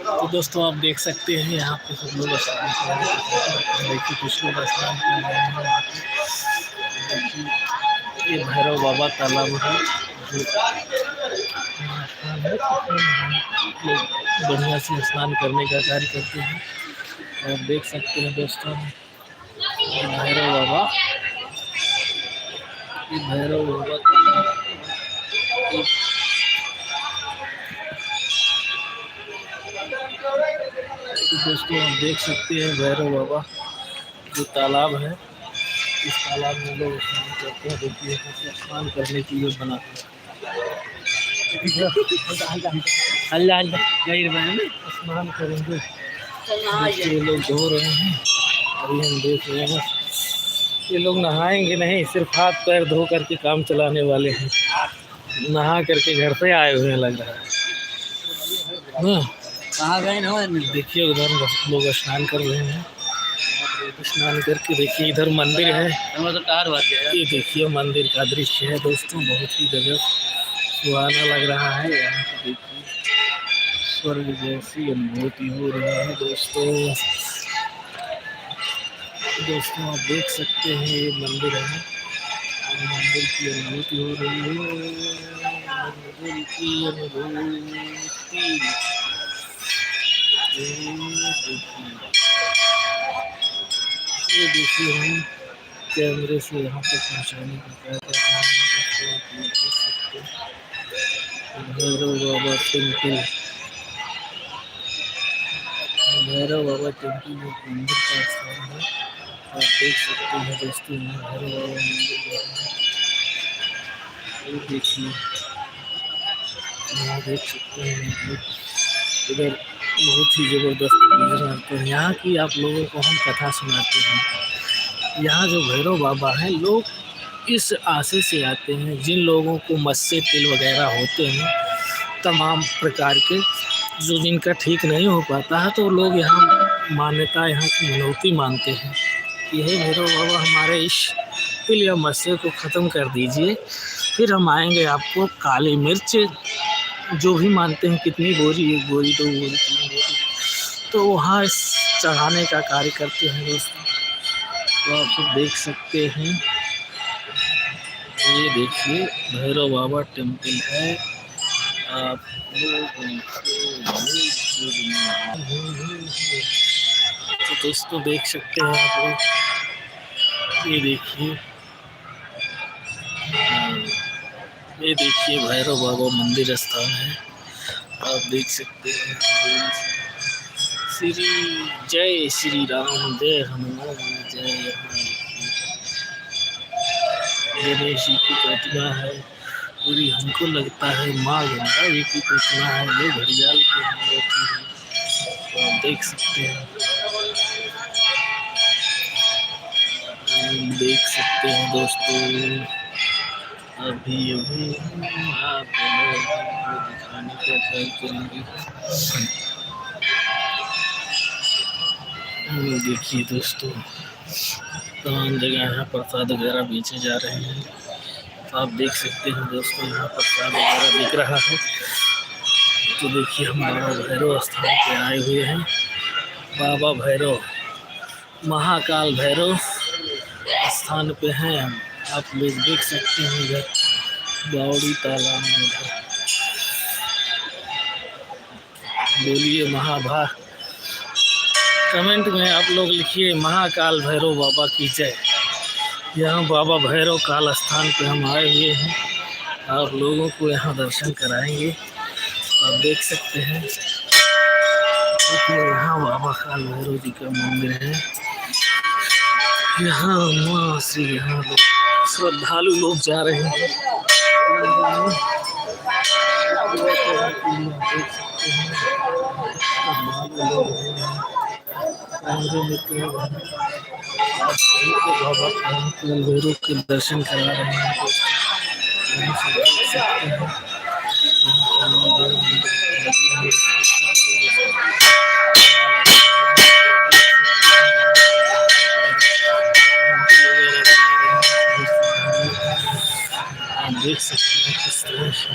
तो दोस्तों आप देख सकते हैं यहाँ पे सब लोग स्नान कर रहे हैं। देखिए कुछ लोग स्नान कर रहे हैं यहाँ पे। देखिए ये भैरव बाबा तालाब है जो स्थान है, लोग बढ़िया से स्नान करने का कार्य करते हैं। आप देख सकते हैं दोस्तों ये भैरव बाबा, ये भैरव बाबा तालाब। तो दोस्तों आप देख सकते हैं भैरव बाबा जो तालाब है, इस तालाब में लोग स्नान करते हैं। देखिए स्नान करने के लिए बना स्नान करेंगे। ये लोग धो रहे हैं, अभी हम देख रहे हैं। ये लोग नहाएंगे नहीं, सिर्फ हाथ पैर धो करके काम चलाने वाले हैं। नहा करके घर पे आए हुए लग रहा है। कहाँ गए ना? देखिए उधर लोग स्नान कर रहे हैं। स्नान करके देखिए इधर मंदिर है। ये देखिए मंदिर का दृश्य है दोस्तों, बहुत ही गजब सुहाना लग रहा है। यहाँ पे देखिए स्वर्ग जैसी अनुभूति हो रही है दोस्तों। दोस्तों आप देख सकते हैं ये मंदिर है, मंदिर की अनुभूति हो रही है, मंदिर की अनुभूति। ये देखिए हम कैमरे से यहाँ तक पहुँचाने का क्या कर रहे हैं। भैरव बाबा टेम्पल, भैरव बाबा टेम्पल एक मंदिर का स्थान है। आप देख सकते हैं दोस्तों भैरव बाबा मंदिर ये देखिए, यहाँ देख सकते हैं इधर बहुत ही ज़बरदस्त नज़र आते हैं। यहाँ की आप लोगों को हम कथा सुनाते हैं। यहाँ जो भैरव बाबा हैं, लोग इस आशय से आते हैं, जिन लोगों को मस्से तिल वगैरह होते हैं तमाम प्रकार के, जो जिनका ठीक नहीं हो पाता है, तो लोग यहाँ मान्यता, यहाँ की मनौती मानते हैं कि हे भैरव बाबा हमारे इस तिल या मस्से को ख़त्म कर दीजिए, फिर हम आएंगे आपको काली मिर्च जो भी मानते हैं, कितनी बोरी, 1 बोरी 2 बोरी 3 बोरी, तो वहाँ चढ़ाने का कार्य करते हैं दोस्तों। तो आप सब देख सकते हैं, ये देखिए भैरव बाबा टेम्पल है। आप तो दोस्तों देख सकते हैं आप लोग, ये देखिए भैरव बाबा मंदिर स्थान है। आप देख सकते हैं श्री जय श्री राम, जय हनुमान, जय। गणेश जी की प्रतिमा है पूरी, हमको लगता है माँ गंगा जी की प्रतिमा है। ये घड़ियाल की है, तो आप देख सकते हैं, दोस्तों अभी आपको दिखाने का ट्राई करेंगे। देखिए दोस्तों तमाम जगह यहाँ प्रसाद वगैरह बेचे जा रहे हैं। तो आप देख सकते हैं दोस्तों यहाँ प्रसाद वगैरह बिक रहा है। तो देखिए हम बाबा भैरव स्थान पे आए हुए हैं। बाबा भैरव, महाकाल भैरव स्थान पे हैं हम। आप लोग देख सकते हैं इधर बावड़ी तालाब में बोलिए महाभा, कमेंट में आप लोग लिखिए महाकाल भैरव बाबा की जय। यहाँ बाबा भैरव काल स्थान पे हम आए हुए हैं, आप लोगों को यहाँ दर्शन कराएंगे। आप देख सकते हैं यहाँ बाबा काल भैरव जी का मंदिर है। यहाँ माँ श्री, यहाँ लोग श्रद्धालु लोग जा रहे हैं। भैरव के दर्शन करा रहे हैं। देख सकते हैं किस तरह से